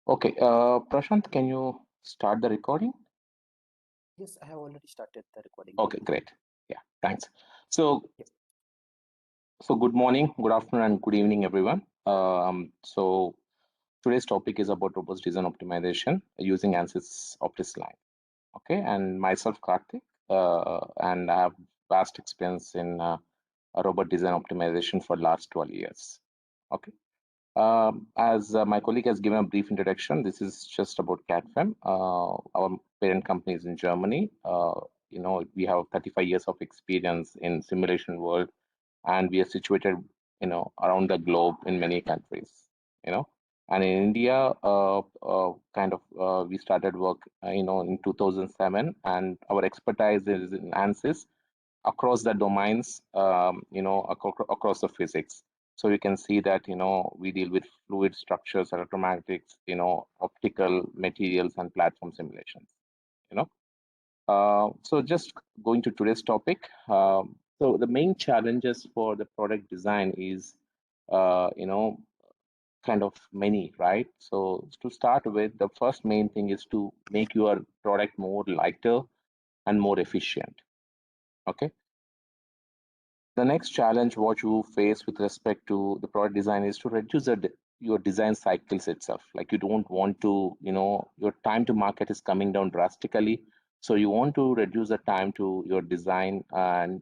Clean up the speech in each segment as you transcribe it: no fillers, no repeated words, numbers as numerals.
Okay, Prashant, can you start the recording? Yes, I have already started the recording. Okay, great. Yeah, thanks. So, Yep. so good morning, good afternoon, and good evening, everyone. So today's topic is about robust design optimization using ANSYS OptisLine. Okay, and myself, Karthik, and I have vast experience in robot design optimization for last 12 years. Okay. As my colleague has given a brief introduction, this is just about CADFEM. Our parent company is in Germany. We have 35 years of experience in simulation world, and we are situated, around the globe in many countries. You know, and in India, we started work, in 2007, and our expertise is in ANSYS across the domains, across the physics. So you can see that, we deal with fluid structures, electromagnetics, optical materials and platform simulations, you know. So just going to today's topic. So the main challenges for the product design is, kind of many, right? So to start with, the first main thing is to make your product more lighter and more efficient. Okay. The next challenge what you face with respect to the product design is to reduce your design cycles itself. Like you don't want to, your time to market is coming down drastically. So you want to reduce the time to your design and,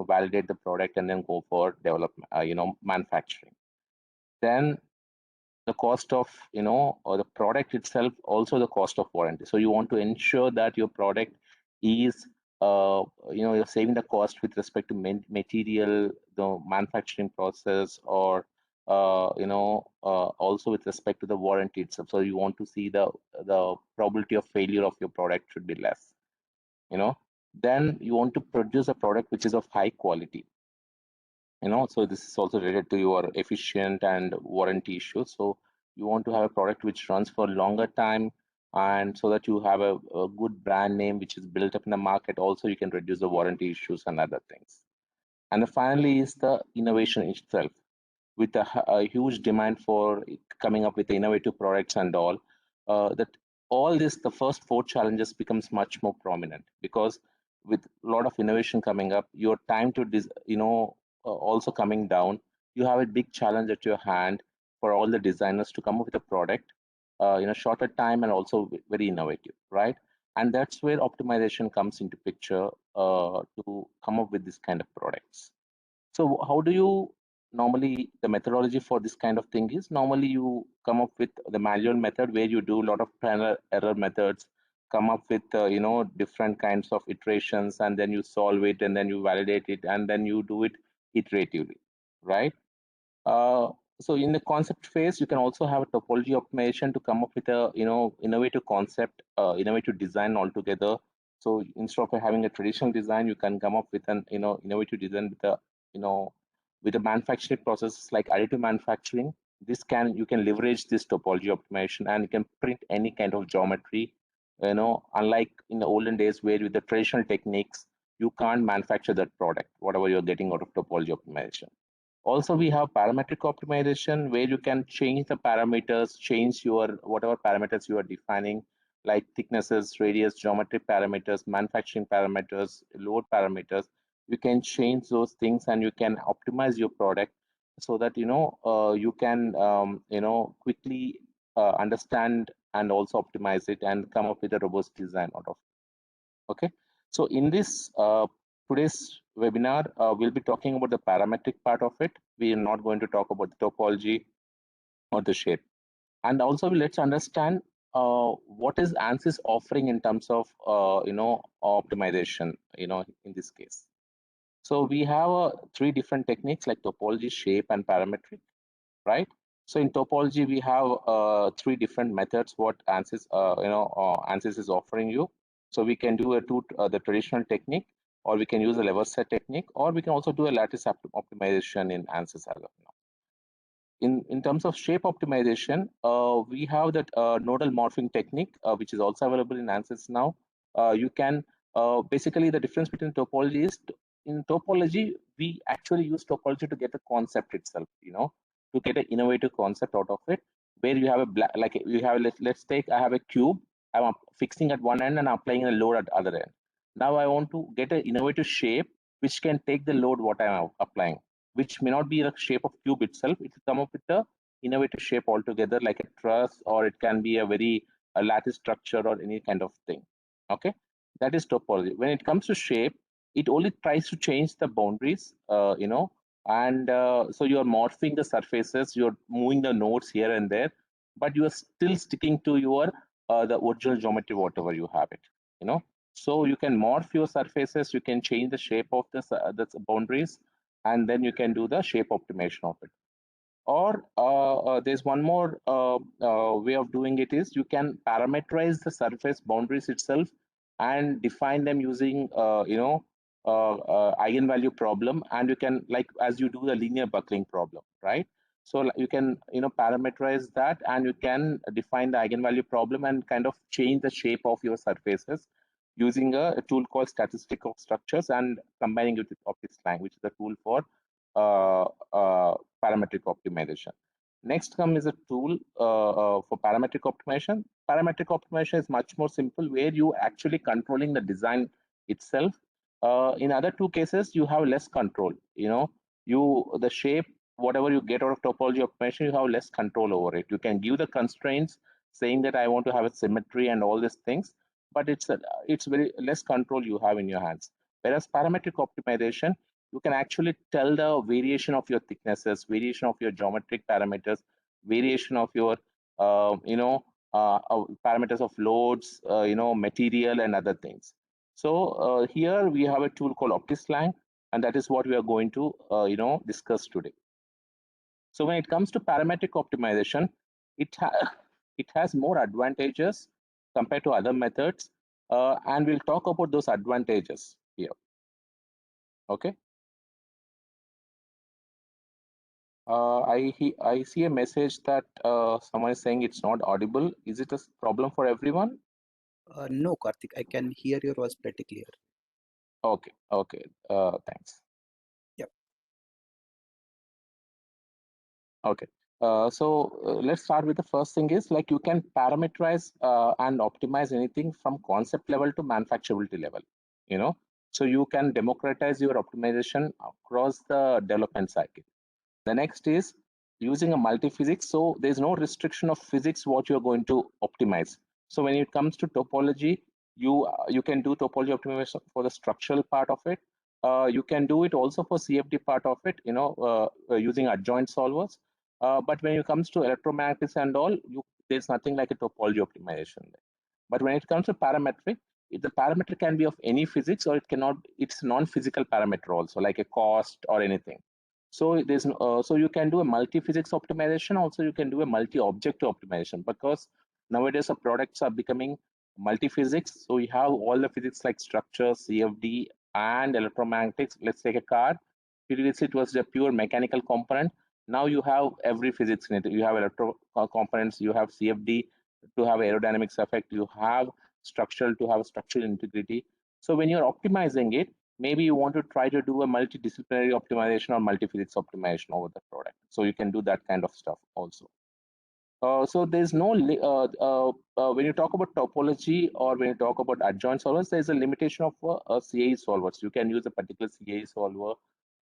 validate the product and then go for development, manufacturing. Then the cost of, or the product itself, also the cost of warranty. So you want to ensure that your product is, you're saving the cost with respect to material, the manufacturing process, or also with respect to the warranty itself. So you want to see the probability of failure of your product should be less. you know then you want to produce a product which is of high quality. So this is also related to your efficient and warranty issues. So you want to have a product which runs for longer time, and so that you have a good brand name which is built up in the market. Also you can reduce the warranty issues and other things. And then finally is the innovation itself, with a huge demand for coming up with innovative products and all. That all this, the first four challenges becomes much more prominent, because with a lot of innovation coming up, your time to also coming down. You have a big challenge at your hand for all the designers to come up with a product in a shorter time and also very innovative, right? And that's where optimization comes into picture, to come up with this kind of products. So how do you normally, the methodology for this kind of thing is, normally you come up with the manual method where you do a lot of trial error methods, come up with different kinds of iterations, and then you solve it, and then you validate it, and then you do it iteratively, right? Uh, so in the concept phase, you can also have a topology optimization to come up with a innovative concept, innovative design altogether. So instead of having a traditional design, you can come up with an innovative design with a you know with a manufacturing process like additive manufacturing. This can you can leverage this topology optimization, and you can print any kind of geometry. Unlike in the olden days where with the traditional techniques you can't manufacture that product, whatever you're getting out of topology optimization. Also, we have parametric optimization where you can change the parameters, change your whatever parameters you are defining, like thicknesses, radius, geometry parameters, manufacturing parameters, load parameters. You can change those things and you can optimize your product so that you can quickly understand and also optimize it and come up with a robust design out of it. Okay, so in this today's webinar, we'll be talking about the parametric part of it. We are not going to talk about the topology or the shape. And also, let's understand what is ANSYS offering in terms of optimization. In this case, so we have three different techniques like topology, shape, and parametric, right? So in topology, we have three different methods what ANSYS is offering you. So we can do the traditional technique, or we can use a lever set technique, or we can also do a lattice optimization in ANSYS as of now. In terms of shape optimization, we have that nodal morphing technique, which is also available in ANSYS now. You can basically, the difference between topology is, in topology we actually use topology to get the concept itself, to get an innovative concept out of it. where you have a black, like you have, let's take, I have a cube, I'm fixing at one end and applying a load at the other end. Now I want to get an innovative shape which can take the load what I'm applying, which may not be the shape of cube itself. It will come up with a innovative shape altogether, like a truss, or it can be a very lattice structure or any kind of thing. Okay, that is topology. When it comes to shape, it only tries to change the boundaries, and so you're morphing the surfaces, you're moving the nodes here and there, but you are still sticking to your the original geometry, whatever you have it. So you can morph your surfaces, you can change the shape of the boundaries, and then you can do the shape optimization of it. Or there's one more way of doing it is you can parameterize the surface boundaries itself and define them using eigenvalue problem, and you can, like as you do the linear buckling problem, right? So you can parameterize that, and you can define the eigenvalue problem and kind of change the shape of your surfaces using a tool called statistical structures and combining it with OptiSlang, which is a tool for uh, parametric optimization. Next come is a tool for parametric optimization. Parametric optimization is much more simple, where you actually controlling the design itself. In other two cases, you have less control. The shape, whatever you get out of topology optimization, you have less control over it. You can give the constraints, saying that I want to have a symmetry and all these things, but it's very less control you have in your hands. Whereas parametric optimization, you can actually tell the variation of your thicknesses, variation of your geometric parameters, variation of your parameters of loads, material and other things. So here we have a tool called OptiSlang, and that is what we are going to discuss today. So when it comes to parametric optimization, it it has more advantages compared to other methods, and we'll talk about those advantages here. Okay. I see a message that someone is saying it's not audible. Is it a problem for everyone? No, Karthik, I can hear your voice pretty clear. Okay, okay. Thanks. Yep. Okay. Let's start with the first thing is, like, you can parameterize and optimize anything from concept level to manufacturability level. So you can democratize your optimization across the development cycle. The next is using a multi-physics. So there's no restriction of physics what you're going to optimize. So when it comes to topology, you can do topology optimization for the structural part of it. You can do it also for CFD part of it, using adjoint solvers. But when it comes to electromagnetics and all, there's nothing like a topology optimization there. But when it comes to parametric, the parameter can be of any physics, or it cannot. It's non-physical parameter also, like a cost or anything. So so you can do a multi-physics optimization. Also, you can do a multi-objective optimization, because nowadays the products are becoming multi-physics. So you have all the physics like structure, CFD, and electromagnetics. Let's take a car. Previously, it was a pure mechanical component. Now you have every physics in it. You have electro components. You have CFD to have aerodynamics effect. You have structural to have structural integrity. So when you're optimizing it, maybe you want to try to do a multidisciplinary optimization or multi-physics optimization over the product. So you can do that kind of stuff also. So there's no, when you talk about topology or when you talk about adjoint solvers, there's a limitation of CAE solvers. You can use a particular CAE solver,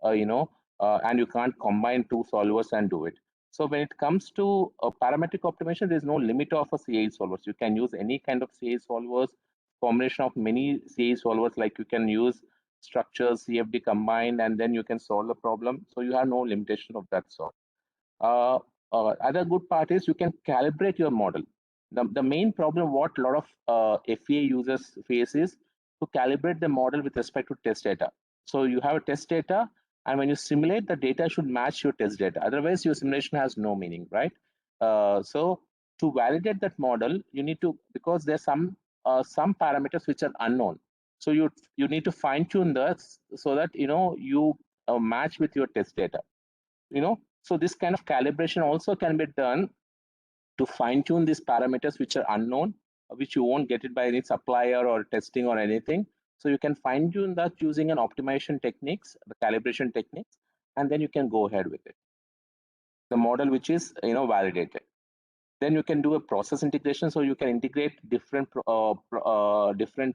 and you can't combine two solvers and do it. So when it comes to parametric optimization, there's no limit of a CAE solvers. You can use any kind of CAE solvers, combination of many CAE solvers, like you can use structures, CFD combined, and then you can solve the problem. So you have no limitation of that sort. Other good part is you can calibrate your model. The main problem what a lot of FEA users face is to calibrate the model with respect to test data. So you have a test data, and when you simulate, the data should match your test data. Otherwise, your simulation has no meaning, right? So to validate that model, you need to, because there's some parameters which are unknown. So you need to fine tune that so that you match with your test data. So this kind of calibration also can be done to fine tune these parameters which are unknown, which you won't get it by any supplier or testing or anything. So you can fine tune that using an optimization techniques, the calibration techniques, and then you can go ahead with it, the model which is validated. Then you can do a process integration, so you can integrate different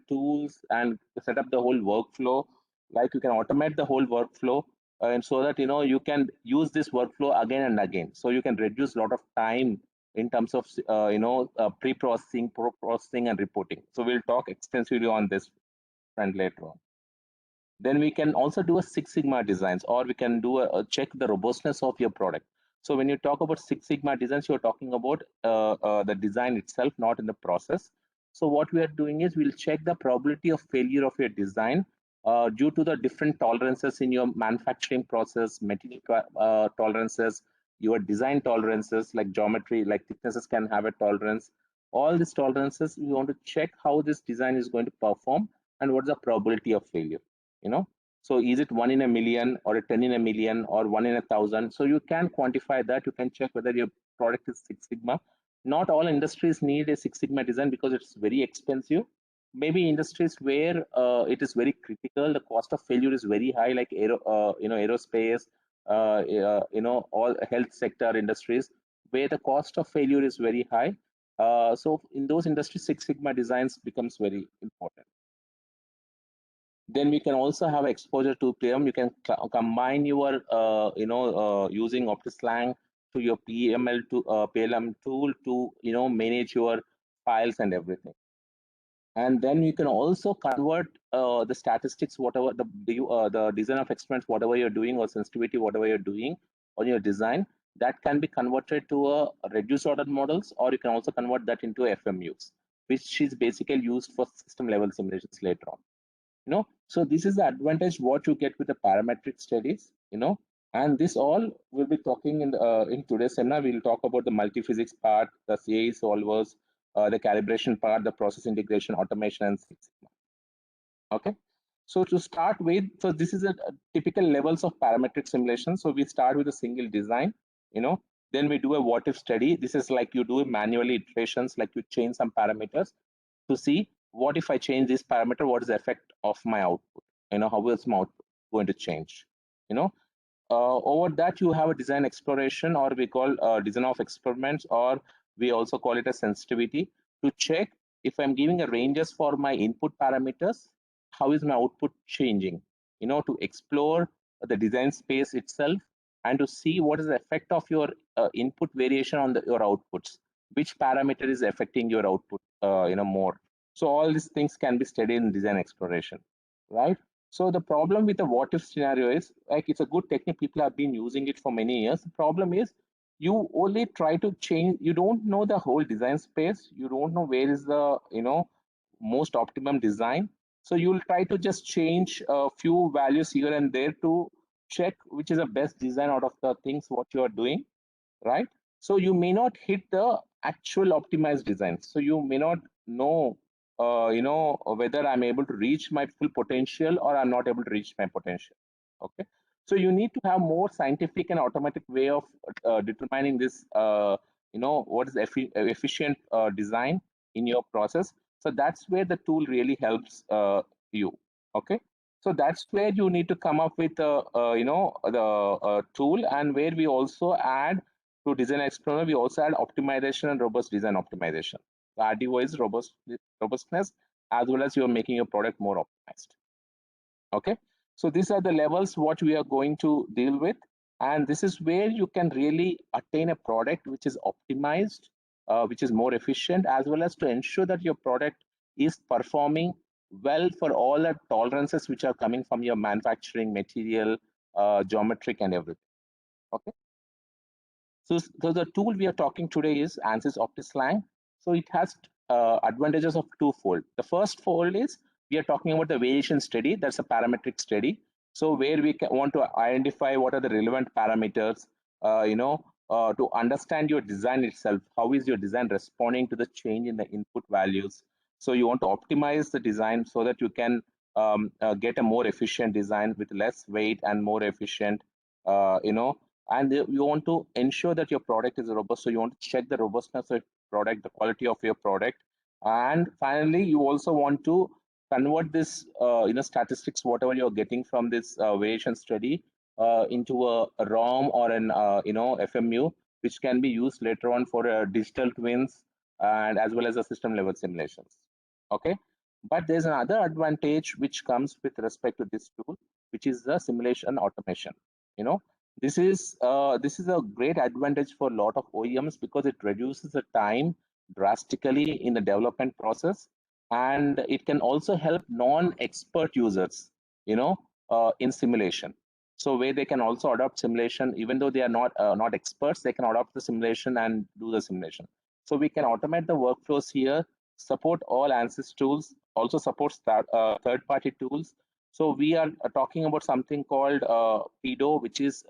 tools and set up the whole workflow. Like you can automate the whole workflow, and so that you can use this workflow again and again. So you can reduce a lot of time in terms of pre-processing, processing, and reporting. So we'll talk extensively on this front later on. Then we can also do a Six Sigma designs, or we can do a check the robustness of your product. So when you talk about Six Sigma designs, you're talking about the design itself, not in the process. So what we are doing is we'll check the probability of failure of your design due to the different tolerances in your manufacturing process, material tolerances, your design tolerances, like geometry, like thicknesses can have a tolerance. All these tolerances, we want to check how this design is going to perform and what's the probability of failure. So is it 1 in a million or a 10 in a million or 1 in 1,000? So you can quantify that. You can check whether your product is Six Sigma. Not all industries need a Six Sigma design because it's very expensive. Maybe industries where it is very critical, the cost of failure is very high, like aerospace, all health sector industries, where the cost of failure is very high. So in those industries, Six Sigma designs becomes very important. Then we can also have exposure to PLM. You can combine your, using OptiSlang to your PLM tool to, manage your files and everything. And then you can also convert the statistics, whatever the design of experiments, whatever you're doing, or sensitivity, whatever you're doing on your design, that can be converted to a reduced order models, or you can also convert that into FMUs, which is basically used for system level simulations later on. So this is the advantage what you get with the parametric studies. And this all we'll be talking in today's seminar. We'll talk about the multi-physics part, the CAE solvers, the calibration part, the process integration, automation, and Six Sigma. Okay, so to start with, so this is a typical levels of parametric simulation. So we start with a single design, then we do a what if study. This is like you do manually iterations, like you change some parameters to see what if I change this parameter, what is the effect of my output, how is my output going to change. Over that you have a design exploration, or we call design of experiments, or we also call it a sensitivity, to check if I'm giving a ranges for my input parameters, how is my output changing, to explore the design space itself and to see what is the effect of your input variation on your outputs, which parameter is affecting your output more. So all these things can be studied in design exploration, right? So the problem with the what if scenario is, like, it's a good technique, people have been using it for many years. The problem is you only try to change, you don't know the whole design space, you don't know where is the most optimum design. So you'll try to just change a few values here and there to check which is the best design out of the things what you are doing, right? So you may not hit the actual optimized design. So you may not know, whether I'm able to reach my full potential or I'm not able to reach my potential. Okay. So you need to have more scientific and automatic way of determining this, what is efficient design in your process. So that's where the tool really helps you. Okay. So that's where you need to come up with the tool, and where we also add to design explorer, we also add optimization and robust design optimization. The RDO is robustness, as well as you're making your product more optimized. Okay, so these are the levels what we are going to deal with, and this is where you can really attain a product which is optimized, which is more efficient, as well as to ensure that your product is performing well for all the tolerances which are coming from your manufacturing material, geometric, and everything. Okay. So the tool we are talking today is ANSYS OptiSlang. So it has advantages of twofold. The first fold is we are talking about the variation study. That's a parametric study. So where we want to identify what are the relevant parameters, to understand your design itself. How is your design responding to the change in the input values? So you want to optimize the design so that you can get a more efficient design with less weight and more efficient, and you want to ensure that your product is robust. So you want to check the robustness of product, the quality of your product, and finally you also want to convert this statistics, whatever you're getting from this variation study, into a ROM or an FMU, which can be used later on for digital twins and as well as the system level simulations. Okay, but there's another advantage which comes with respect to this tool, which is the simulation automation. You know, this is a great advantage for a lot of OEMs because it reduces the time drastically in the development process, and it can also help non-expert users, in simulation. So where they can also adopt simulation, even though they are not experts, they can adopt the simulation and do the simulation. So we can automate the workflows here, support all ANSYS tools, also supports third-party tools. So we are talking about something called PIDO, which is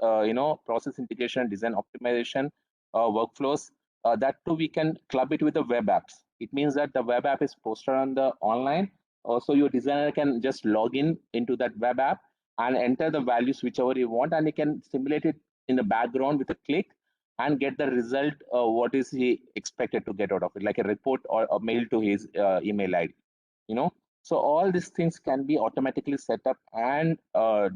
process integration, design optimization workflows. That too, we can club it with the web apps. It means that the web app is posted on the online. So your designer can just log in into that web app and enter the values whichever you want, and he can simulate it in the background with a click and get the result. What is he expected to get out of it, like a report or a mail to his email ID. So all these things can be automatically set up and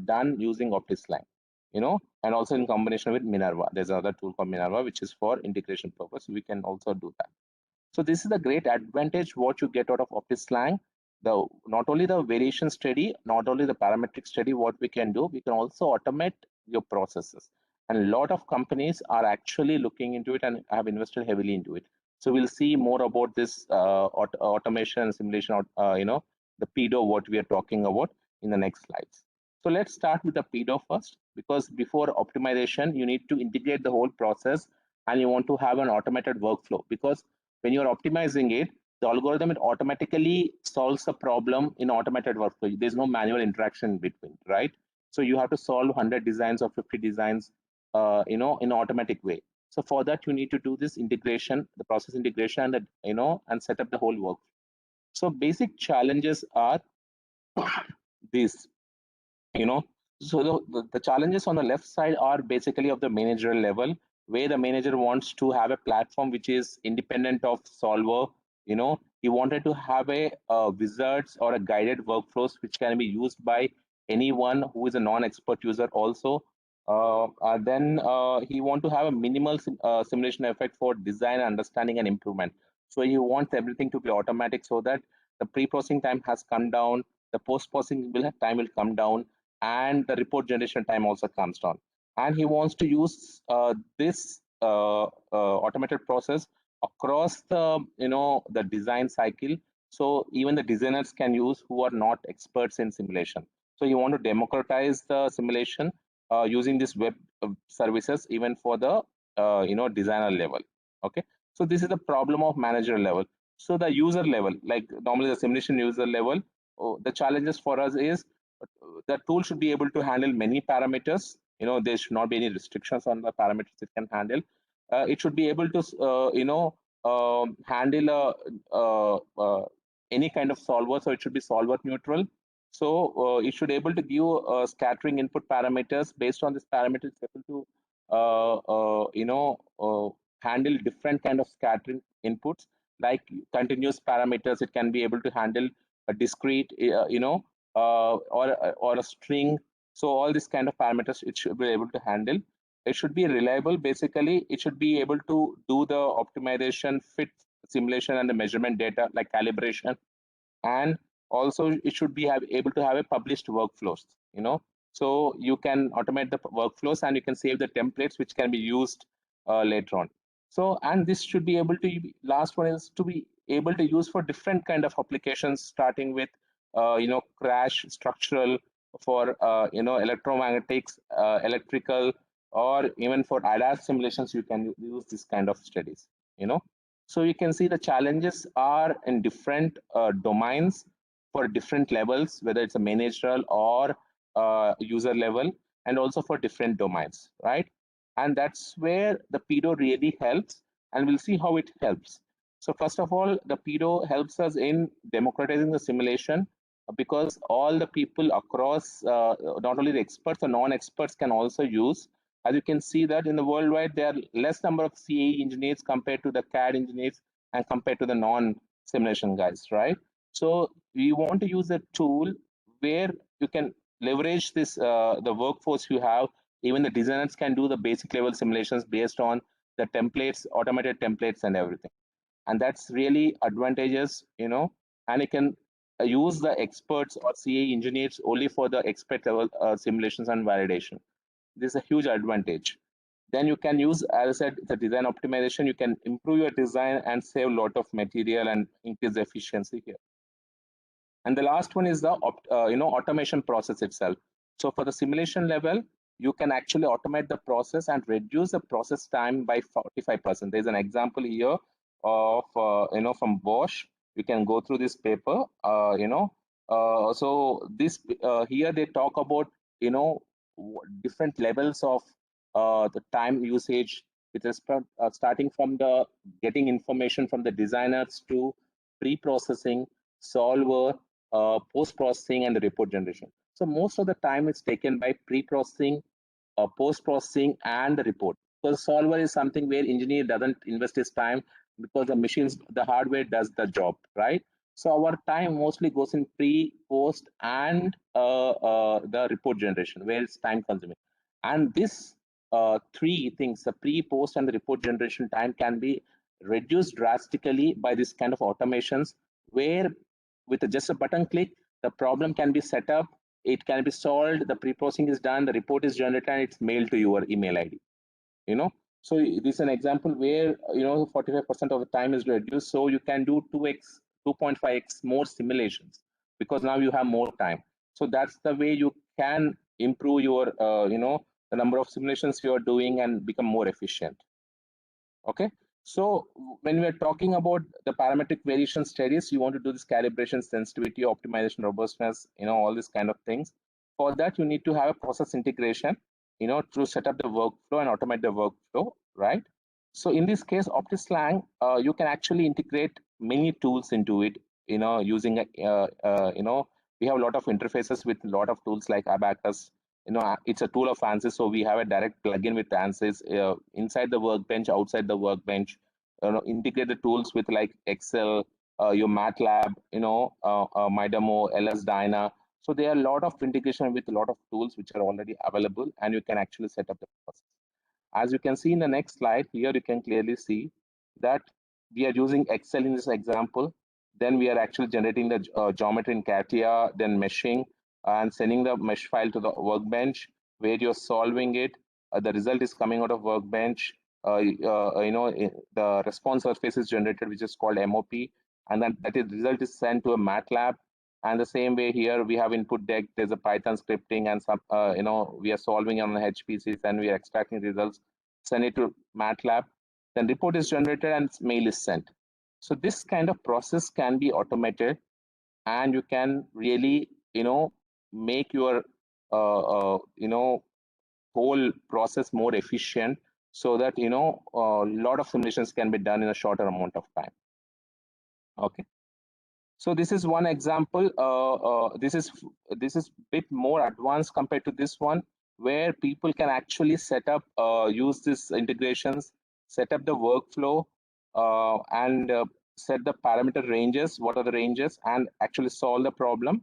done using OptiSlang, and also in combination with Minerva. There's another tool called Minerva, which is for integration purpose. We can also do that. So this is the great advantage what you get out of OptiSlang. Not only the variation study, not only the parametric study, what we can do, we can also automate your processes. And a lot of companies are actually looking into it and have invested heavily into it. So we'll see more about this automation and simulation, the PIDO, what we are talking about in the next slides. So let's start with the PIDO first, because before optimization, you need to integrate the whole process and you want to have an automated workflow, because when you're optimizing it, the algorithm, it automatically solves the problem in automated workflow. There's no manual interaction between, right? So you have to solve 100 designs or 50 designs, in an automatic way. So for that, you need to do this integration, the process integration, and and set up the whole workflow. So basic challenges are these, So the challenges on the left side are basically of the managerial level, where the manager wants to have a platform which is independent of solver. He wanted to have a wizards or a guided workflows which can be used by anyone who is a non-expert user also. Then he want to have a minimal simulation effect for design, understanding, and improvement. So he wants everything to be automatic so that the pre-processing time has come down, the post-processing time will come down, and the report generation time also comes down. And he wants to use this automated process across the design cycle, so even the designers can use who are not experts in simulation. So you want to democratize the simulation using this web services even for the designer level. Okay, so this is the problem of manager level. So the user level, like normally the simulation user level, the challenges for us is the tool should be able to handle many parameters. There should not be any restrictions on the parameters it can handle. It should be able to handle any kind of solver, so it should be solver neutral. So it should able to give scattering input parameters. Based on this parameter, it's able to handle different kind of scattering inputs, like continuous parameters. It can be able to handle a discrete or a string. So all these kind of parameters it should be able to handle. It should be reliable. Basically, it should be able to do the optimization, fit simulation, and the measurement data, like calibration. And also it should be able to have a published workflows. So you can automate the workflows and you can save the templates which can be used later on. So, and this should be able to last one is to be able to use for different kind of applications, starting with crash, structural, for electromagnetics, electrical, or even for ADAS simulations. You can use this kind of studies. So you can see the challenges are in different domains for different levels, whether it's a managerial or user level, and also for different domains, right? And that's where the PIDO really helps, and we'll see how it helps. So first of all, the PIDO helps us in democratizing the simulation, because all the people across, not only the experts or non-experts, can also use. As you can see that in the worldwide, there are less number of CAE engineers compared to the CAD engineers and compared to the non-simulation guys, right? So we want to use a tool where you can leverage this, the workforce you have. Even the designers can do the basic level simulations based on the templates, automated templates and everything. And that's really advantageous, and you can use the experts or CA engineers only for the expert level simulations and validation. This is a huge advantage. Then you can use, as I said, the design optimization. You can improve your design and save a lot of material and increase the efficiency here. And the last one is the automation process itself. So for the simulation level, you can actually automate the process and reduce the process time by 45%. There's an example here of from Bosch. You can go through this paper. So this here they talk about different levels of the time usage with respect starting from the getting information from the designers to pre-processing, solver, post-processing, and the report generation. So most of the time is taken by pre-processing, post-processing, and the report. Because solver is something where engineer doesn't invest his time because the machines, the hardware does the job, right? So our time mostly goes in pre, post, and the report generation, where it's time consuming. And this three things, the pre, post, and the report generation time can be reduced drastically by this kind of automations, where with just a button click, the problem can be set up, it can be solved, the pre-processing is done, the report is generated, and it's mailed to your email ID. So this is an example where 45% of the time is reduced, so you can do 2x, 2.5x more simulations because now you have more time. So that's the way you can improve your the number of simulations you are doing and become more efficient. Okay, so when we're talking about the parametric variation studies, you want to do this calibration, sensitivity, optimization, robustness, all these kind of things. For that, you need to have a process integration, to set up the workflow and automate the workflow, right? So in this case, OptiSlang, you can actually integrate many tools into it, using we have a lot of interfaces with a lot of tools like Abacus. It's a tool of ANSYS, so we have a direct plugin with ANSYS inside the workbench, outside the workbench. Integrate the tools with like Excel, your MATLAB, MyDemo, LS-DYNA. So there are a lot of integration with a lot of tools which are already available, and you can actually set up the process. As you can see in the next slide, here you can clearly see that we are using Excel in this example. Then we are actually generating the geometry in CATIA, then meshing, and sending the mesh file to the workbench where you're solving it. The result is coming out of workbench. The response surface is generated, which is called MOP, and then result is sent to a MATLAB. And the same way here, we have input deck. There's a Python scripting, and some we are solving on the HPCs, and we are extracting results, send it to MATLAB. Then report is generated and mail is sent. So this kind of process can be automated, and you can really make your whole process more efficient, so that a lot of simulations can be done in a shorter amount of time. Okay, so this is one example. This is a bit more advanced compared to this one, where people can actually set up use these integrations, set up the workflow, and set the parameter ranges, what are the ranges, and actually solve the problem,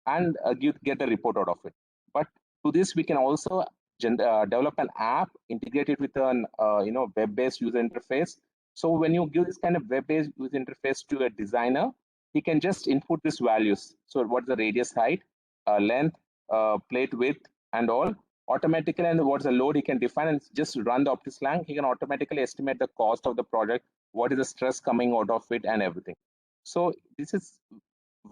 and get the report out of it. But to this, we can also develop an app integrated with an web-based user interface. So when you give this kind of web-based user interface to a designer, he can just input these values. So what's the radius, height, length, plate width, and all automatically, and what's the load he can define, and just run the OptiSlang. He can automatically estimate the cost of the project, what is the stress coming out of it, and everything. So this is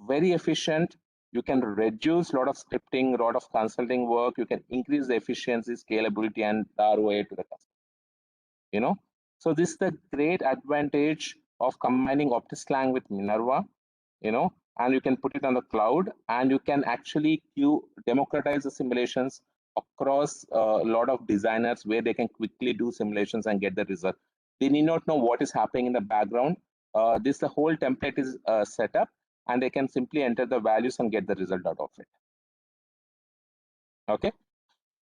very efficient. You can reduce a lot of scripting, a lot of consulting work. You can increase the efficiency, scalability, and ROI to the customer. So this is the great advantage of combining OptiSlang with Minerva. And you can put it on the cloud, and you can actually democratize the simulations across a lot of designers, where they can quickly do simulations and get the result. They need not know what is happening in the background. The whole template is set up, and they can simply enter the values and get the result out of it. Okay,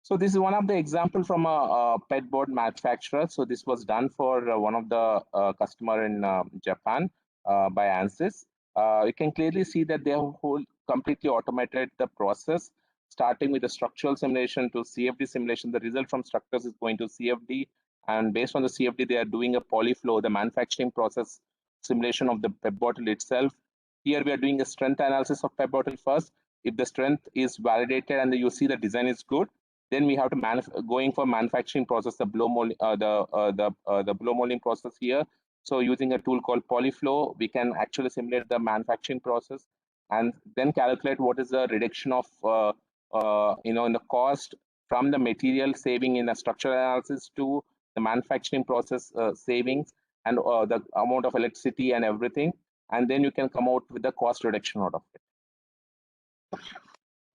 so this is one of the example from a pet board manufacturer. So this was done for one of the customer in Japan by ANSYS. You can clearly see that they have completely automated the process, starting with the structural simulation to CFD simulation. The result from structures is going to CFD, and based on the CFD, they are doing a polyflow, the manufacturing process simulation of the PEP bottle itself. Here we are doing a strength analysis of PEP bottle first. If the strength is validated and you see the design is good, then we have to going for manufacturing process, the blow molding, the blow molding process here. So using a tool called polyflow, we can actually simulate the manufacturing process and then calculate what is the reduction of in the cost from the material saving in a structural analysis to the manufacturing process savings and the amount of electricity and everything, and then you can come out with the cost reduction out of it.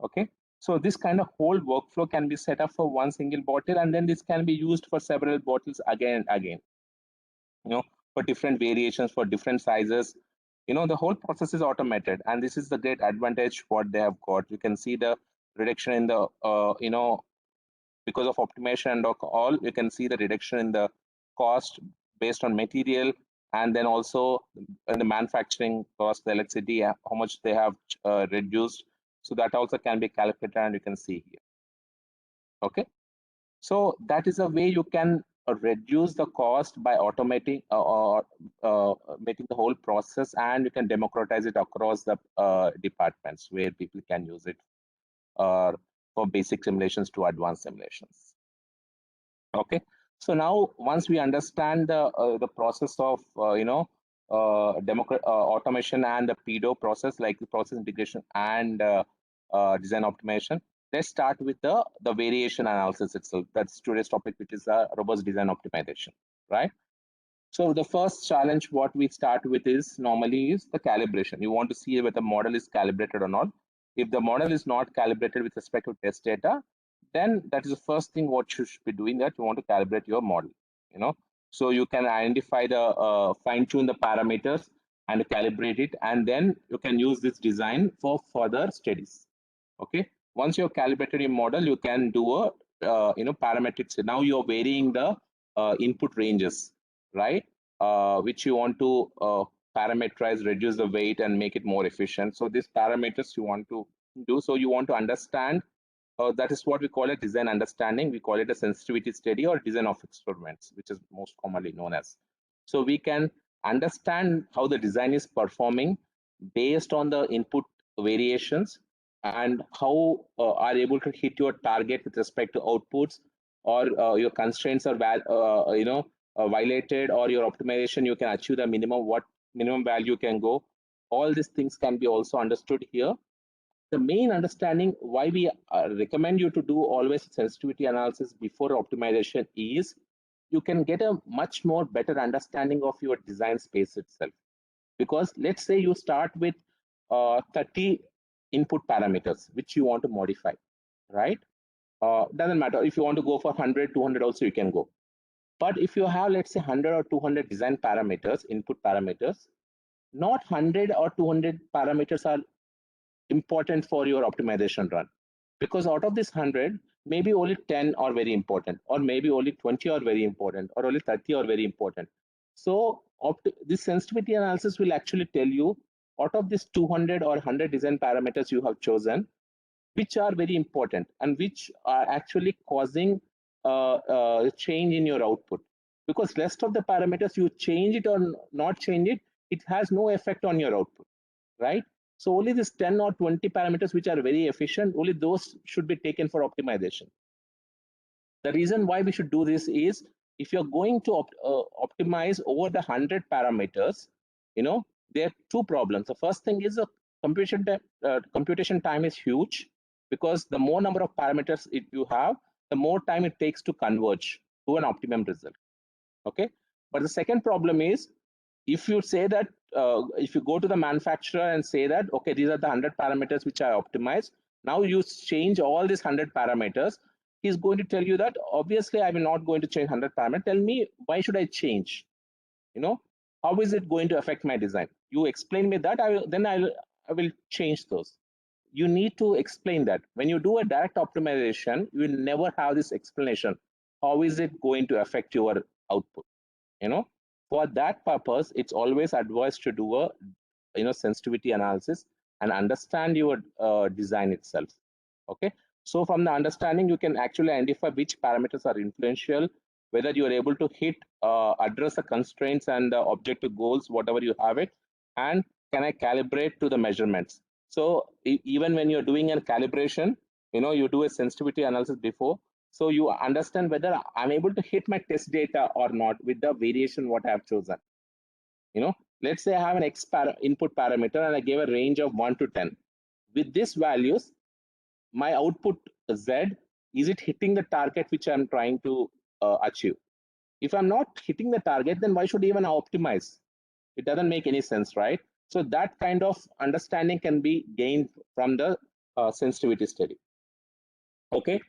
Okay, so this kind of whole workflow can be set up for one single bottle, and then this can be used for several bottles again and again, for different variations, for different sizes. The whole process is automated, and this is the great advantage what they have got. You can see the reduction in the because of optimization and all, you can see the reduction in the cost based on material, and then also in the manufacturing cost, the electricity, how much they have reduced. So that also can be calculated, and you can see here. Okay, so that is a way you can reduce the cost by automating or making the whole process, and you can democratize it across the departments where people can use it for basic simulations to advanced simulations. Okay, so now once we understand the process of automation and the PIDO process, like the process integration and design optimization, let's start with the variation analysis itself. That's today's topic, which is robust design optimization, right? So the first challenge what we start with is normally is the calibration. You want to see whether the model is calibrated or not. If the model is not calibrated with respect to test data, then that is the first thing what you should be doing, that you want to calibrate your model. So you can identify the fine tune the parameters and calibrate it, and then you can use this design for further studies. Okay, once you have calibrated your model, you can do a parametrics. Now you're varying the input ranges, right? Which you want to parameterize, reduce the weight, and make it more efficient. So these parameters you want to do. So you want to understand. That is what we call a design understanding. We call it a sensitivity study or design of experiments, which is most commonly known as. So we can understand how the design is performing based on the input variations, and how are able to hit your target with respect to outputs, or your constraints are violated, or your optimization you can achieve the minimum value can go. All these things can be also understood here. The main understanding why we recommend you to do always sensitivity analysis before optimization is you can get a much more better understanding of your design space itself. Because let's say you start with 30 input parameters which you want to modify, right? Doesn't matter if you want to go for 100, 200 also you can go. But if you have, let's say, 100 or 200 design parameters, input parameters, not 100 or 200 parameters are important for your optimization run, because out of this 100, maybe only 10 are very important, or maybe only 20 are very important, or only 30 are very important. So this sensitivity analysis will actually tell you, out of this 200 or 100 design parameters you have chosen, which are very important and which are actually causing change in your output. Because rest of the parameters, you change it or not change it, it has no effect on your output, right? So only this 10 or 20 parameters which are very efficient, only those should be taken for optimization. The reason why we should do this is, if you're going to optimize over the 100 parameters, there are two problems. The first thing is the computation time is huge, because the more number of parameters you have, the more time it takes to converge to an optimum result. Okay, but the second problem is, if you say that if you go to the manufacturer and say that, okay, these are the 100 parameters which I optimized, now you change all these 100 parameters, he's going to tell you that obviously I'm not going to change 100 parameters. Tell me, why should I change? How is it going to affect my design? You explain me that, I will change those. You need to explain that. When you do a direct optimization, you will never have this explanation. How is it going to affect your output? For that purpose, it's always advised to do a sensitivity analysis and understand your design itself. Okay, so from the understanding, you can actually identify which parameters are influential, whether you are able to hit, address the constraints and the objective goals, whatever you have it, and can I calibrate to the measurements. So even when you're doing a calibration, you do a sensitivity analysis before, so you understand whether I'm able to hit my test data or not with the variation what I have chosen. Let's say I have an input parameter and I gave a range of 1 to 10. With these values, my output Z, is it hitting the target which I'm trying to achieve? If I'm not hitting the target, then why should I even optimize? It doesn't make any sense, right? So that kind of understanding can be gained from the sensitivity study. Okay.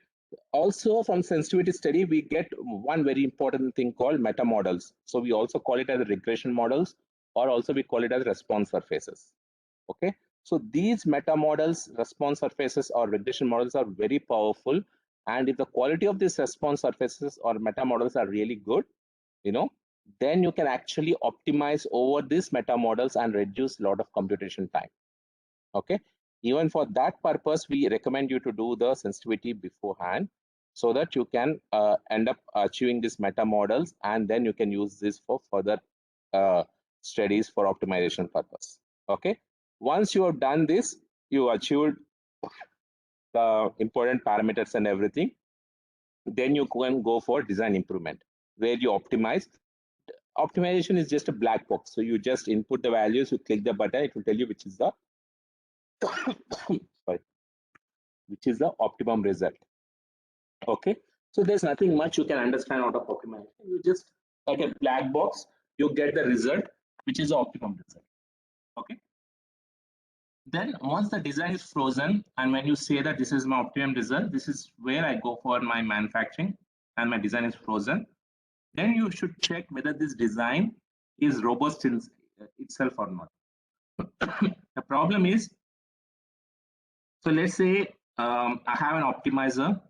Also from sensitivity study, we get one very important thing called meta models. So we also call it as regression models, or also we call it as response surfaces. Okay. So these meta models, response surfaces or regression models are very powerful. And if the quality of these response surfaces or meta models are really good, then you can actually optimize over these meta models and reduce a lot of computation time. Okay. Even for that purpose, we recommend you to do the sensitivity beforehand so that you can end up achieving these meta models, and then you can use this for further studies for optimization purpose. Okay. Once you have done this, you achieved the important parameters and everything, then you can go for design improvement, where you optimize. Optimization is just a black box. So you just input the values, you click the button, it will tell you which is the sorry, which is the optimum result. Okay, so there's nothing much you can understand out of optimization. You just like a black box, you get the result, which is the optimum result. Okay. Then once the design is frozen, and when you say that this is my optimum result, this is where I go for my manufacturing, and my design is frozen. Then you should check whether this design is robust in itself or not. The problem is, so let's say I have an optimizer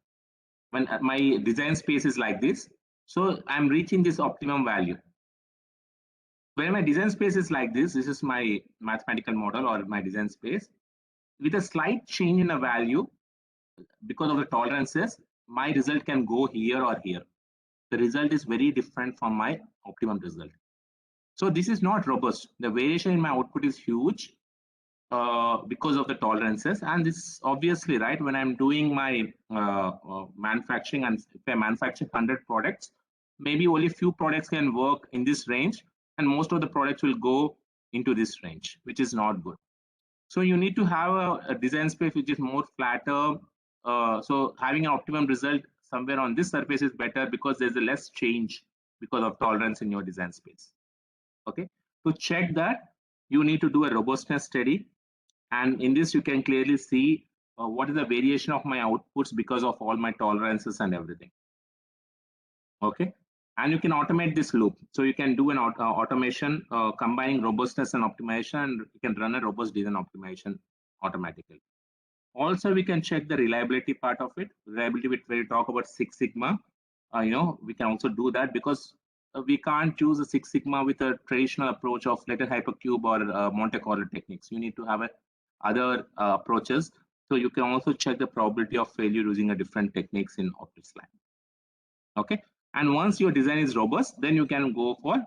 when my design space is like this. So I'm reaching this optimum value. When my design space is like this is my mathematical model or my design space. With a slight change in a value, because of the tolerances, my result can go here or here. The result is very different from my optimum result. So this is not robust. The variation in my output is huge because of the tolerances, and this obviously, right, when I'm doing my manufacturing, and if I manufacture 100 products, maybe only few products can work in this range, and most of the products will go into this range, which is not good. So you need to have a design space which is more flatter. So having an optimum result somewhere on this surface is better because there's a less change because of tolerance in your design space. Okay, to check that, you need to do a robustness study, and in this you can clearly see what is the variation of my outputs because of all my tolerances and everything. Okay, and you can automate this loop. So you can do an automation combining robustness and optimization, and you can run a robust design optimization automatically. Also, we can check the reliability part of it. Reliability, when we talk about Six Sigma, we can also do that, because we can't use a Six Sigma with a traditional approach of Latent Hypercube or Monte Carlo techniques. You need to have other approaches. So you can also check the probability of failure using a different techniques in OptiSLab. Okay, and once your design is robust, then you can go for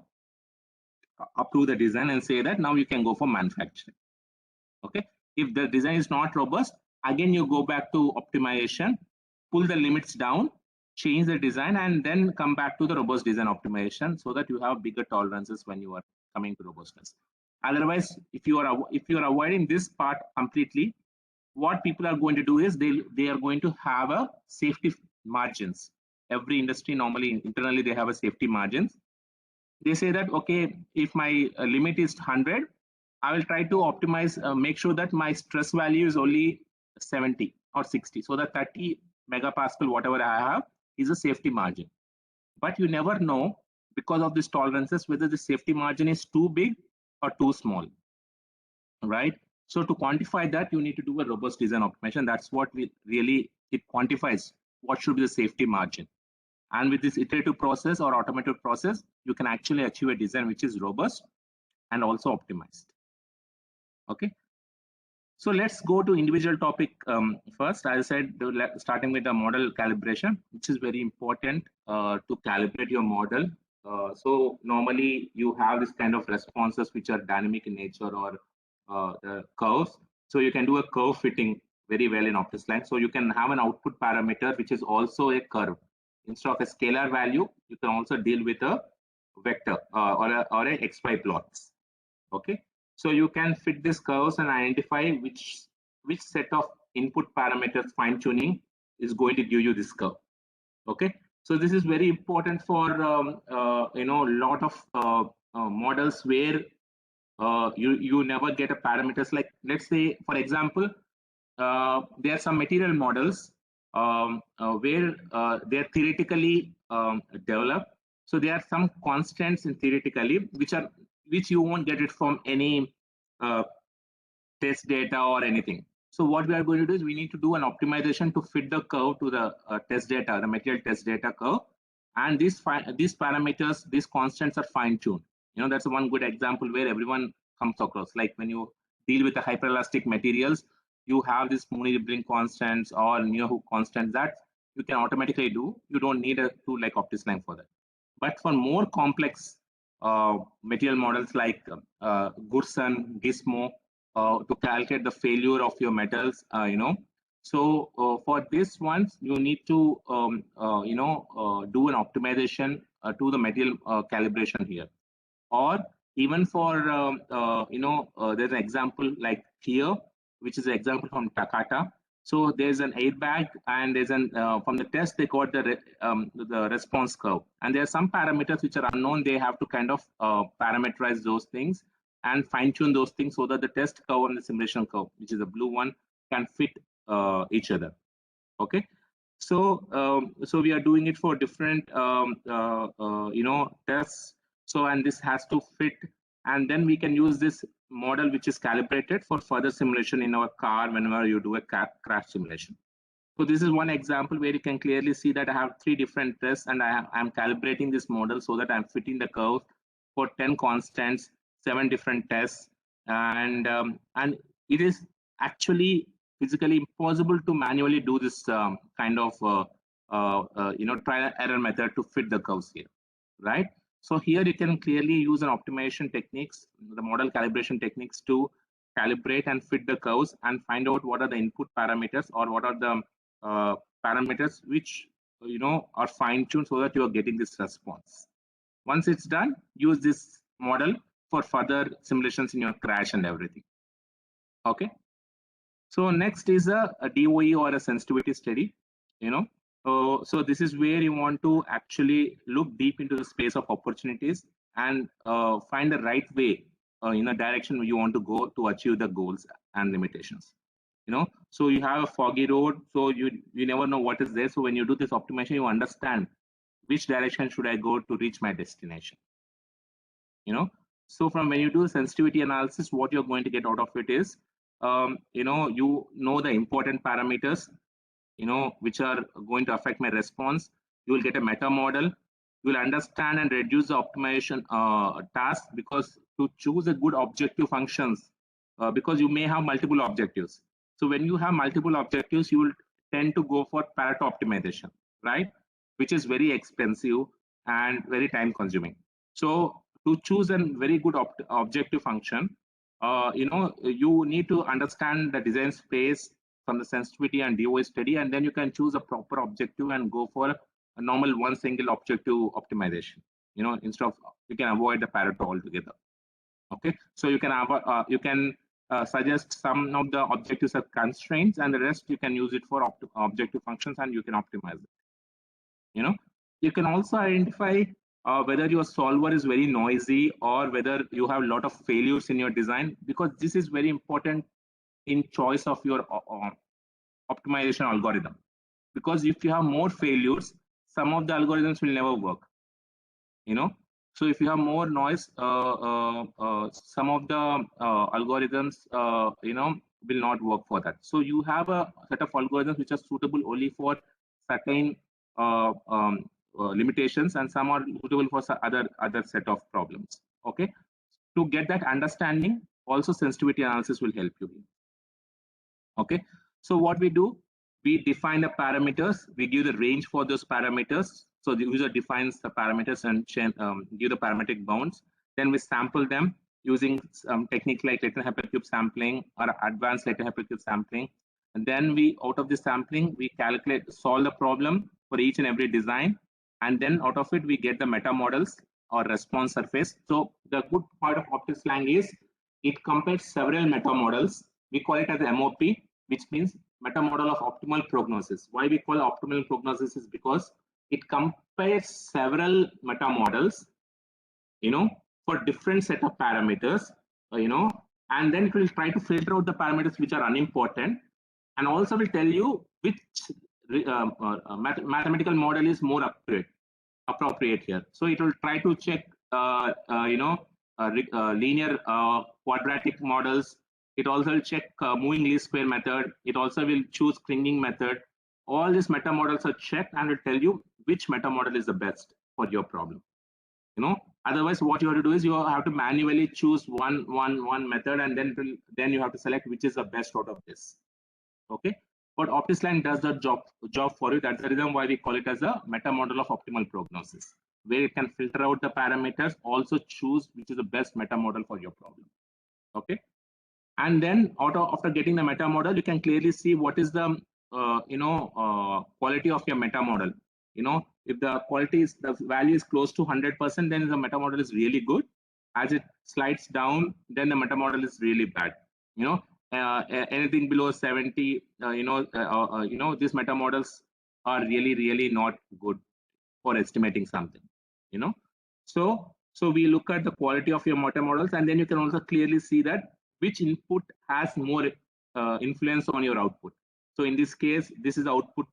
approve the design and say that now you can go for manufacturing. Okay, if the design is not robust, again you go back to optimization, pull the limits down, change the design, and then come back to the robust design optimization, so that you have bigger tolerances when you are coming to robustness. Otherwise, if you are avoiding this part completely, what people are going to do is they are going to have a safety margins. Every industry normally internally they have a safety margins. They say that, okay, if my limit is 100, I will try to optimize, make sure that my stress value is only 70 or 60, so that 30 megapascal whatever I have is a safety margin. But you never know, because of these tolerances, whether the safety margin is too big or too small, right? So to quantify that, you need to do a robust design optimization. That's what it quantifies what should be the safety margin. And with this iterative process or automated process, you can actually achieve a design which is robust and also optimized. Okay. So let's go to individual topic first. As I said, starting with the model calibration, which is very important to calibrate your model. So normally you have this kind of responses which are dynamic in nature or the curves. So you can do a curve fitting very well in OptiSlang. So you can have an output parameter which is also a curve. Instead of a scalar value, you can also deal with a vector or a XY plots. Okay. So you can fit these curves and identify which set of input parameters fine tuning is going to give you this curve. Okay, so this is very important for a lot of models where you never get a parameters. Like let's say, for example, there are some material models where they're theoretically developed. So there are some constants in theoretically which you won't get it from any uh, test data or anything. So what we are going to do is we need to do an optimization to fit the curve to the test data, the material test data curve, and these parameters, these constants are fine-tuned. That's one good example where everyone comes across. Like when you deal with the hyperelastic materials, you have these Mooney-Ribling constants or Neohook constants that you can automatically do. You don't need a tool like OptiSlang for that. But for more complex material models like Gurson, Gizmo, to calculate the failure of your metals, So for this ones, you need to, do an optimization to the material calibration here. Or even for, there's an example like here, which is an example from Takata. So there's an airbag, and there's an from the test they got the response curve, and there are some parameters which are unknown. They have to kind of parameterize those things and fine tune those things so that the test curve and the simulation curve, which is the blue one, can fit each other. Okay, so we are doing it for different tests. So and this has to fit, and then we can use this model which is calibrated for further simulation in our car whenever you do a crash simulation. So this is one example where you can clearly see that I have 3 different tests, and I'm calibrating this model so that I'm fitting the curve for 10 constants, 7 different tests, and it is actually physically impossible to manually do this kind of trial and error method to fit the curves here, right? So here you can clearly use an optimization techniques, the model calibration techniques to calibrate and fit the curves and find out what are the input parameters or what are the parameters which are fine-tuned so that you are getting this response. Once it's done, use this model for further simulations in your crash and everything. Okay. So next is a DOE or a sensitivity study. So this is where you want to actually look deep into the space of opportunities and find the right way in the direction you want to go to achieve the goals and limitations. So you have a foggy road, so you never know what is there. So when you do this optimization, you understand which direction should I go to reach my destination. So from when you do sensitivity analysis, what you're going to get out of it is you know the important parameters which are going to affect my response. You will get a meta model. You will understand and reduce the optimization task, because to choose a good objective functions, because you may have multiple objectives. So when you have multiple objectives, you will tend to go for Pareto optimization, right? Which is very expensive and very time consuming. So to choose a very good objective function, you need to understand the design space from the sensitivity and DOE study, and then you can choose a proper objective and go for a normal one single objective optimization. Instead of, you can avoid the Pareto altogether. Okay, so you can suggest some of the objectives as constraints, and the rest you can use it for objective functions, and you can optimize it. You can also identify whether your solver is very noisy or whether you have a lot of failures in your design, because this is very important in choice of your optimization algorithm. Because if you have more failures, some of the algorithms will never work. So if you have more noise, some of the algorithms will not work for that. So you have a set of algorithms which are suitable only for certain limitations, and some are suitable for other set of problems. Okay, to get that understanding, also sensitivity analysis will help you. Okay, so what we do, we define the parameters, we give the range for those parameters. So the user defines the parameters and give the parametric bounds. Then we sample them using some technique like latent hypercube sampling or advanced latent hypercube sampling. And then we, out of the sampling, we calculate, solve the problem for each and every design. And then out of it, we get the meta models or response surface. So the good part of OptiSlang is it compares several meta models. We call it as MOP, which means meta model of optimal prognosis. Why we call optimal prognosis is because it compares several meta models, for different set of parameters, and then it will try to filter out the parameters which are unimportant, and also will tell you which mathematical model is more appropriate here. So it will try to check, linear quadratic models. It also will check moving least square method. It also will choose Kringling method. All these meta models are checked and will tell you which meta model is the best for your problem. Otherwise, what you have to do is you have to manually choose one method, and then you have to select which is the best out of this. Okay, but OptiSlang does the job for you. That's the reason why we call it as a meta model of optimal prognosis, where it can filter out the parameters, also choose which is the best meta model for your problem. Okay, and then after getting the meta model, you can clearly see what is the quality of your meta model. If the quality is, the value is close to 100%, then the meta model is really good. As it slides down, then the meta model is really bad. Anything below 70, these meta models are really not good for estimating something. So we look at the quality of your meta models, and then you can also clearly see that which input has more influence on your output. So in this case, this is output.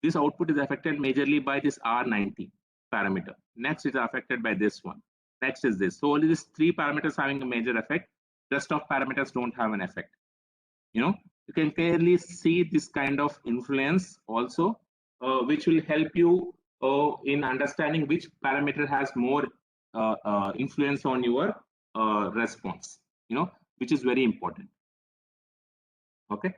This output is affected majorly by this R90 parameter. Next is affected by this one. Next is this. So only these three parameters having a major effect. Rest of parameters don't have an effect. You can clearly see this kind of influence also, which will help you in understanding which parameter has more influence on your response. Which is very important. Okay.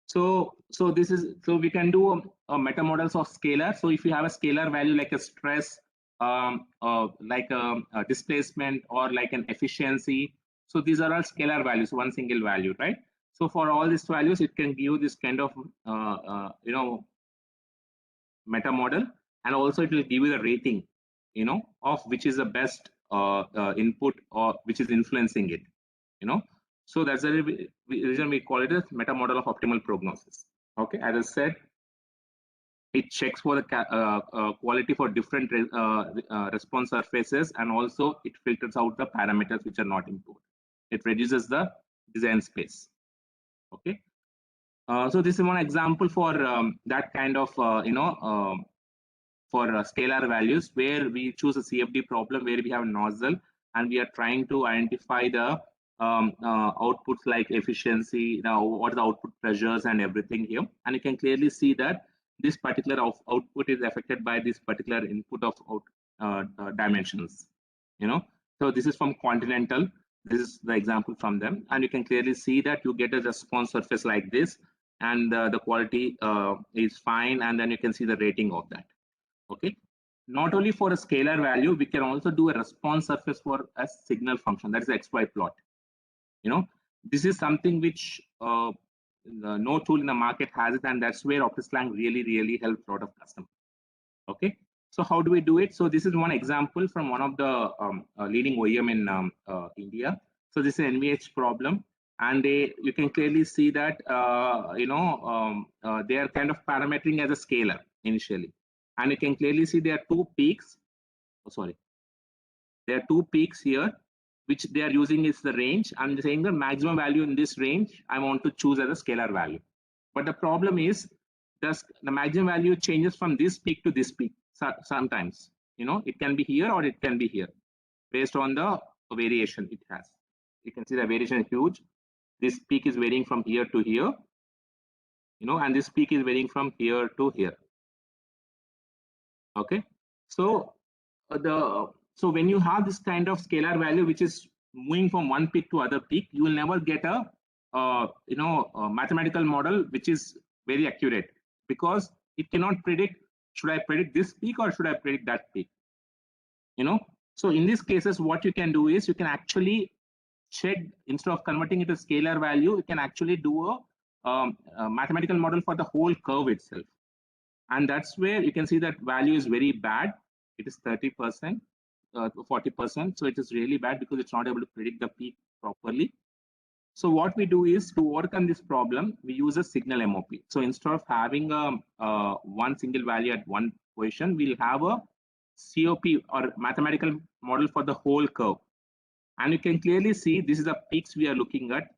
So this is, so we can do a meta models of scalar. So if you have a scalar value like a stress, like a displacement, or like an efficiency, so these are all scalar values, one single value, right? So for all these values, it can give this kind of meta model, and also it will give you the rating, of which is the best input or which is influencing it. So that's the reason we call it a meta model of optimal prognosis. Okay, as I said, it checks for the quality for different response surfaces, and also it filters out the parameters which are not important. It reduces the design space. Okay, so this is one example for that kind of for scalar values, where we choose a CFD problem where we have a nozzle and we are trying to identify the outputs like efficiency, what are the output pressures and everything here. And you can clearly see that this particular output is affected by this particular input of dimensions. So this is from Continental. This is the example from them, and you can clearly see that you get a response surface like this, and the quality is fine, and then you can see the rating of that. Okay, not only for a scalar value, we can also do a response surface for a signal function, that is the XY plot. This is something which no tool in the market has it, and that's where OptiSlang really helps a lot of customers. Okay, so how do we do it? So this is one example from one of the leading OEM in India. So this is an NVH problem, and you can clearly see that they are kind of parametering as a scalar initially, and you can clearly see there are two peaks. There are two peaks here, which they are using is the range. I'm saying the maximum value in this range I want to choose as a scalar value. But the problem is the maximum value changes from this peak to this peak. Sometimes, it can be here or it can be here based on the variation it has. You can see the variation is huge. This peak is varying from here to here, and this peak is varying from here to here. Okay, so so when you have this kind of scalar value which is moving from one peak to other peak, you will never get a mathematical model which is very accurate, because it cannot predict, should I predict this peak or should I predict that peak? So in these cases, what you can do is you can actually check, instead of converting it to scalar value, you can actually do a mathematical model for the whole curve itself. And that's where you can see that value is very bad. It is 30%, 40%. So it is really bad because it's not able to predict the peak properly. So what we do is, to overcome this problem, we use a signal MOP. So instead of having one single value at one position, we'll have a COP or mathematical model for the whole curve. And you can clearly see this is the peaks we are looking at.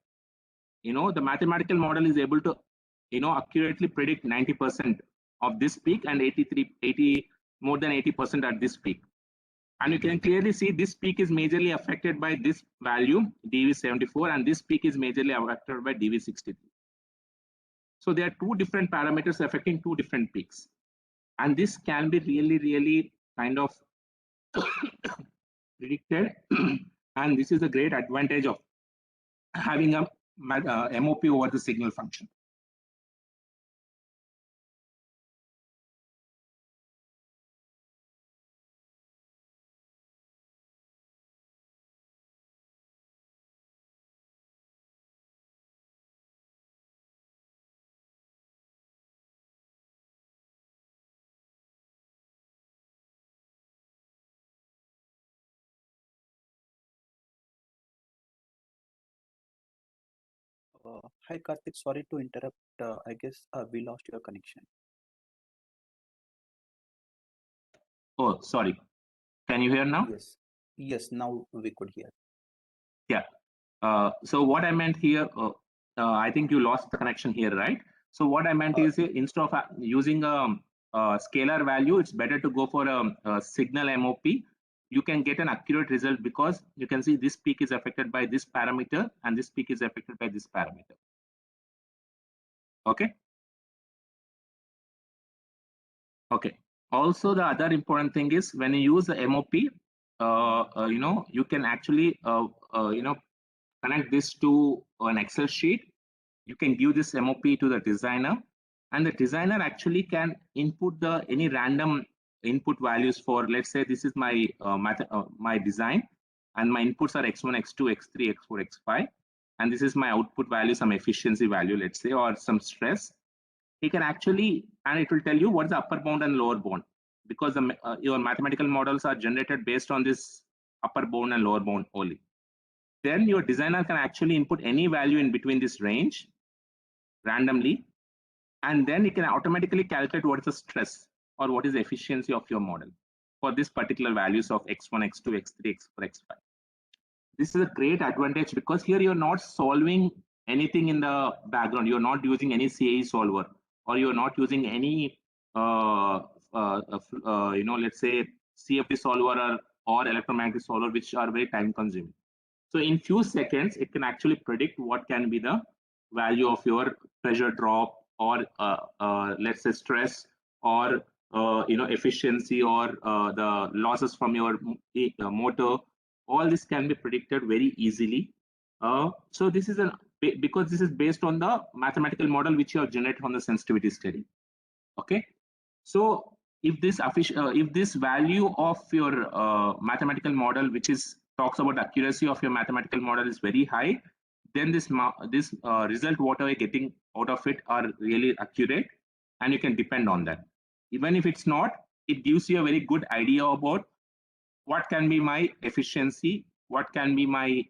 The mathematical model is able to, accurately predict 90% of this peak and more than 80% at this peak. And you can clearly see this peak is majorly affected by this value, dV74, and this peak is majorly affected by dV63. So there are two different parameters affecting two different peaks. And this can be really, really kind of predicted. And this is a great advantage of having a MOP over the signal function. Hi Karthik, sorry to interrupt. I guess we lost your connection. Oh, sorry. Can you hear now? Yes, now we could hear. Yeah. So what I meant here, I think you lost the connection here, right? So what I meant is, instead of using a scalar value, it's better to go for a signal MOP. You can get an accurate result because you can see this peak is affected by this parameter and this peak is affected by this parameter. Okay. Okay. Also, the other important thing is, when you use the MOP, you can actually, connect this to an Excel sheet. You can give this MOP to the designer, and the designer actually can input any random input values for, let's say this is my my design, and my inputs are x1, x2, x3, x4, x5, and this is my output value, some efficiency value, let's say, or some stress. He can actually, and it will tell you what's the upper bound and lower bound, because your mathematical models are generated based on this upper bound and lower bound only. Then your designer can actually input any value in between this range randomly, and then it can automatically calculate what is the stress or what is the efficiency of your model for this particular values of x1, x2, x3, x4, x5. This is a great advantage because here you're not solving anything in the background. You're not using any CAE solver, or you're not using any let's say CFD solver or electromagnetic solver, which are very time consuming. So in few seconds, it can actually predict what can be the value of your pressure drop, or let's say stress, or efficiency, or the losses from your motor. All this can be predicted very easily. So this is because this is based on the mathematical model which you have generated from the sensitivity study. Okay, so if this value of your mathematical model, which talks about accuracy of your mathematical model, is very high, then this result whatever you're getting out of it are really accurate, and you can depend on that. Even if it's not, it gives you a very good idea about what can be my efficiency, what can be my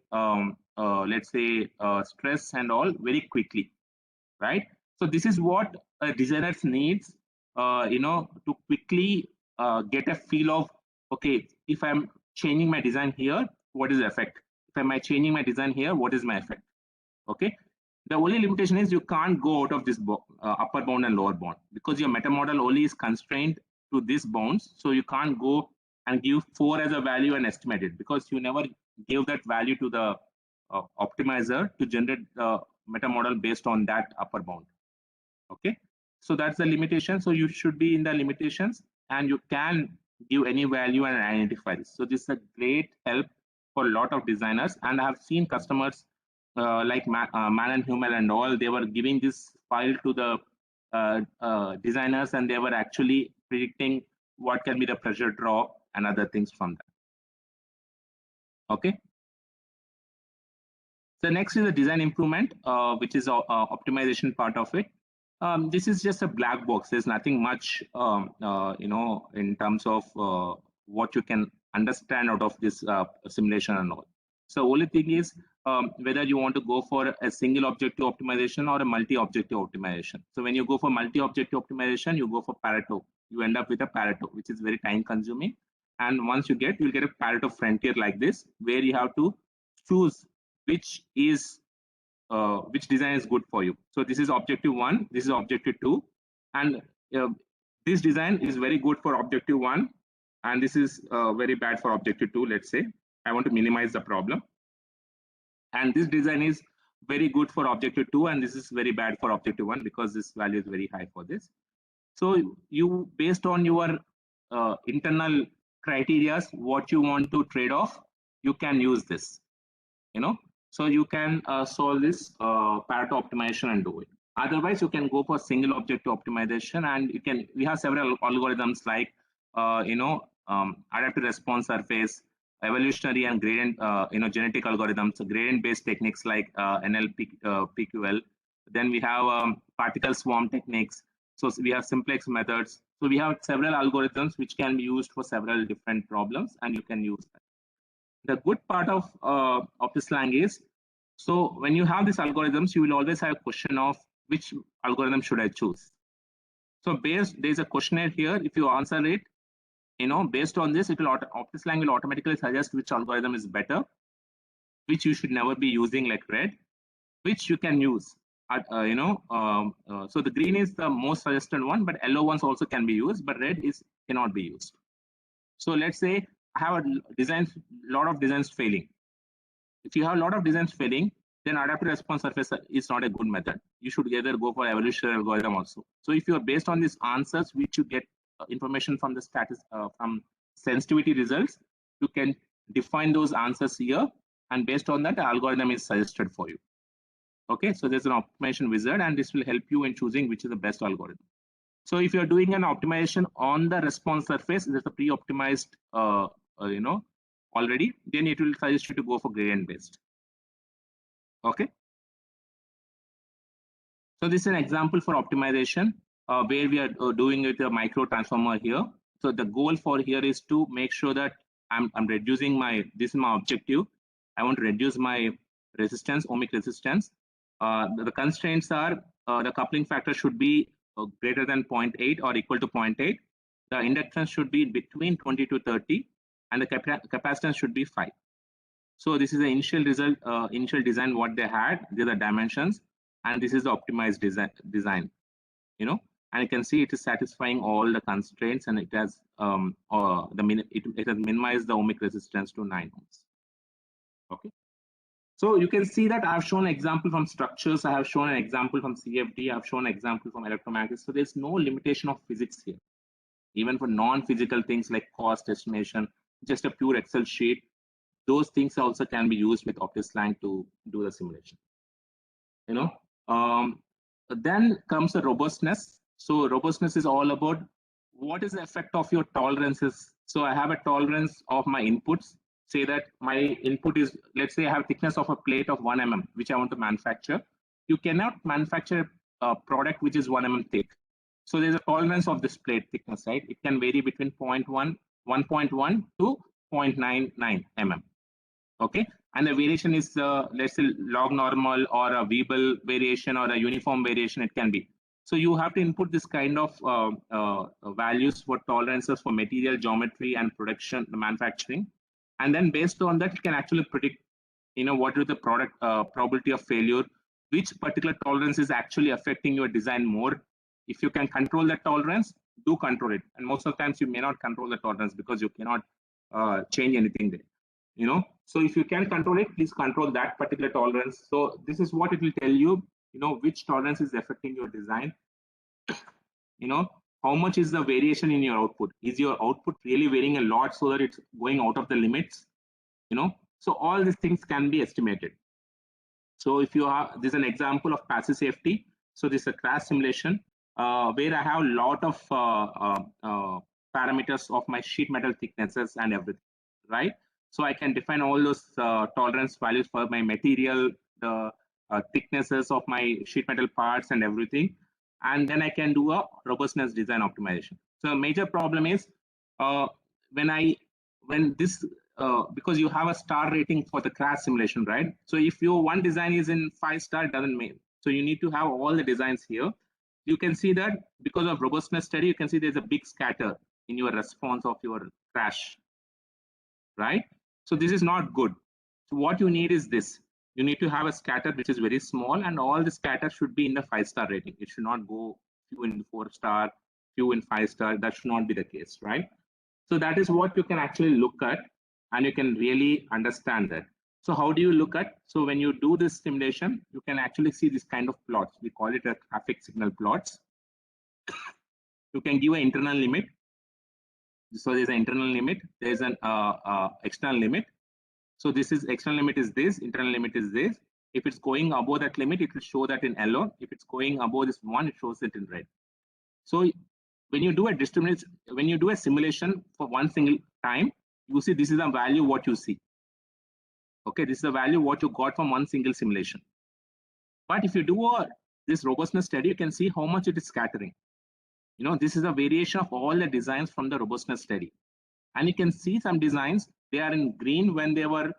let's say stress and all, very quickly, right? So this is what a designer needs, to quickly get a feel of, okay, if I'm changing my design here, what is the effect? If I'm changing my design here, what is my effect? Okay. The only limitation is you can't go out of this upper bound and lower bound, because your meta model only is constrained to these bounds. So you can't go and give 4 as a value and estimate it, because you never give that value to the optimizer to generate the meta model based on that upper bound. Okay, so that's the limitation. So you should be in the limitations, and you can give any value and identify this. So this is a great help for a lot of designers, and I have seen customers like Man and Hummel and all, they were giving this file to the designers, and they were actually predicting what can be the pressure drop and other things from that. Okay. So next is the design improvement, which is optimization part of it. This is just a black box. There's nothing much, in terms of what you can understand out of this simulation and all. So only thing is whether you want to go for a single objective optimization or a multi-objective optimization. So when you go for multi-objective optimization, you go for Pareto. You end up with a Pareto, which is very time-consuming. And once you'll get a Pareto frontier like this, where you have to choose which design is good for you. So this is objective 1, this is objective 2, and this design is very good for objective 1, and this is very bad for objective 2. Let's say I want to minimize the problem, and this design is very good for objective 2, and this is very bad for objective 1 because this value is very high for this. So you, based on your internal criteria, what you want to trade off, you can use this, so you can solve this Pareto optimization and do it. Otherwise, you can go for single objective optimization, and we have several algorithms like adaptive response surface, evolutionary and gradient, genetic algorithms, gradient-based techniques like NLPQL. Then we have particle swarm techniques. So we have simplex methods. So we have several algorithms which can be used for several different problems, and you can use that. The good part of Optislang is, so when you have these algorithms, you will always have a question of which algorithm should I choose. So there's a questionnaire here. If you answer it, based on this, Optislang will automatically suggest which algorithm is better, which you should never be using, like red, which you can use. So the green is the most suggested one, but yellow ones also can be used, but red cannot be used. So let's say I have a lot of designs failing. If you have a lot of designs failing, then adaptive response surface is not a good method. You should either go for evolutionary algorithm also. So if you are based on these answers, which you get information from the from sensitivity results, you can define those answers here, and based on that, the algorithm is suggested for you. Okay, so there's an optimization wizard, and this will help you in choosing which is the best algorithm. So if you're doing an optimization on the response surface, there's a pre-optimized, already, then it will suggest you to go for gradient based. Okay. So this is an example for optimization where we are doing it a micro transformer here. So the goal for here is to make sure that I'm reducing this is my objective. I want to reduce my resistance, ohmic resistance. The constraints are the coupling factor should be greater than 0.8 or equal to 0.8. The inductance should be between 20 to 30, and the capacitance should be 5. So this is the initial result, initial design what they had. These are the dimensions, and this is the optimized design. And you can see it is satisfying all the constraints, and it has it has minimized the ohmic resistance to 9 ohms. Okay. So you can see that I've shown an example from structures, I have shown an example from CFD, I've shown an example from electromagnetics. So there's no limitation of physics here. Even for non-physical things like cost estimation, just a pure Excel sheet, those things also can be used with Optislang to do the simulation. Then comes the robustness. So robustness is all about what is the effect of your tolerances. So I have a tolerance of my inputs. Say that my input is, let's say I have thickness of a plate of 1 mm, which I want to manufacture. You cannot manufacture a product which is 1 mm thick. So there's a tolerance of this plate thickness, right? It can vary between 1.1 to 0.99 mm. Okay, and the variation is let's say log normal or a Weibull variation or a uniform variation. It can be. So you have to input this kind of values for tolerances for material geometry and production, manufacturing, and then based on that, you can actually predict, what is the product probability of failure, which particular tolerance is actually affecting your design more. If you can control that tolerance, do control it. And most of the times you may not control the tolerance because you cannot change anything there. So if you can control it, please control that particular tolerance. So this is what it will tell you, which tolerance is affecting your design. How much is the variation in your output? Is your output really varying a lot so that it's going out of the limits? So all these things can be estimated. So if you have, this is an example of passive safety. So this is a crash simulation where I have a lot of parameters of my sheet metal thicknesses and everything, right? So I can define all those tolerance values for my material, the thicknesses of my sheet metal parts and everything. And then I can do a robustness design optimization. So a major problem is when this because you have a star rating for the crash simulation, right? So if your one design is in 5-star, it doesn't mean. So you need to have all the designs here. You can see that because of robustness study, you can see there's a big scatter in your response of your crash, right? So this is not good. So what you need is this. You need to have a scatter which is very small, and all the scatter should be in the 5-star rating. It should not go few in 4-star, few in 5-star. That should not be the case, right? So that is what you can actually look at, and you can really understand that. So how do you look at? So when you do this simulation, you can actually see this kind of plots. We call it a traffic signal plots. You can give an internal limit. So there's an internal limit. There's an external limit. So this is external limit is this, internal limit is this. If it's going above that limit, it will show that in yellow. If it's going above this one, it shows it in red. So when you do a discriminate, when you do a simulation for one single time, you see this is the value what you see. Okay, this is the value what you got from one single simulation. But if you do this robustness study, you can see how much it is scattering. You know, this is a variation of all the designs from the robustness study. And you can see some designs, they are in green when they were,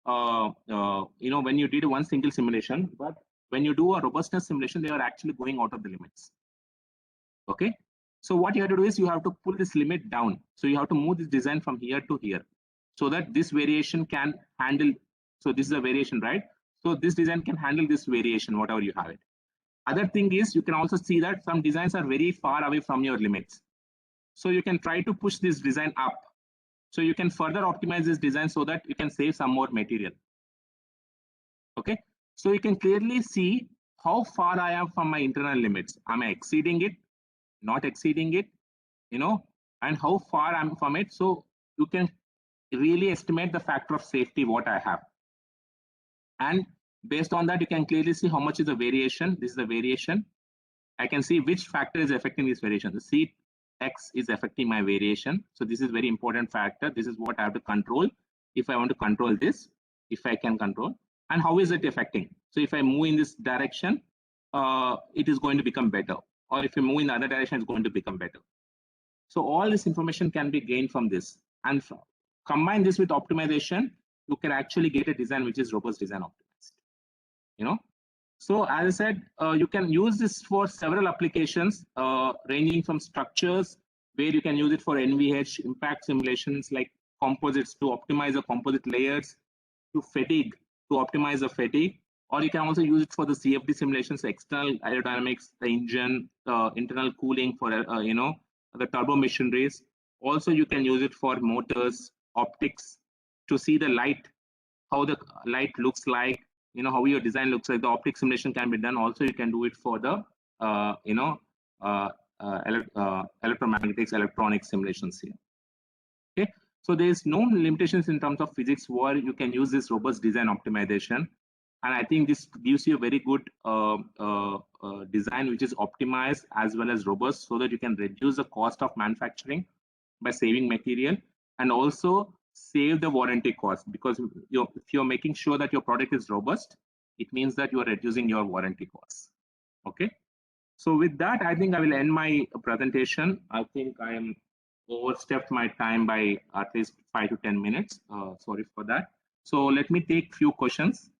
you know, when you did one single simulation, but when you do a robustness simulation, they are actually going out of the limits. Okay. So what you have to do is you have to pull this limit down. So you have to move this design from here to here so that this variation can handle. So this is a variation, right? So this design can handle this variation, whatever you have it. Other thing is you can also see that some designs are very far away from your limits. So you can try to push this design up. So you can further optimize this design so that you can save some more material. Okay. So you can clearly see how far I am from my internal limits. Am I exceeding it? Not exceeding it, you know, and how far I'm from it. So you can really estimate the factor of safety what I have. And based on that, you can clearly see how much is the variation. This is the variation. I can see which factor is affecting this variation. The Cx is affecting my variation. So this is very important factor. This is what I have to control. If I want to control this, if I can control, and how is it affecting? So if I move in this direction, it is going to become better. Or if you move in the other direction, it's going to become better. So all this information can be gained from this, and combine this with optimization, you can actually get a design which is robust design optimized. You know, so as I said, you can use this for several applications, ranging from structures where you can use it for NVH impact simulations like composites to optimize the composite layers, to fatigue to optimize the fatigue, or you can also use it for the CFD simulations, external aerodynamics, the engine, internal cooling for you know, the turbo machineries. Also, you can use it for motors, optics, to see the light, how the light looks like, you know, how your design looks like. The optic simulation can be done. Also, you can do it for the you know, electromagnetics, electronic simulations here. Okay, so there is no limitations in terms of physics where you can use this robust design optimization. And I think this gives you a very good design which is optimized as well as robust, so that you can reduce the cost of manufacturing by saving material, and also save the warranty cost, because if you're making sure that your product is robust, it means that you are reducing your warranty costs. Okay, so with that, I think I will end my presentation. I think I am overstepped my time by at least 5 to 10 minutes. Sorry for that. So let me take few questions.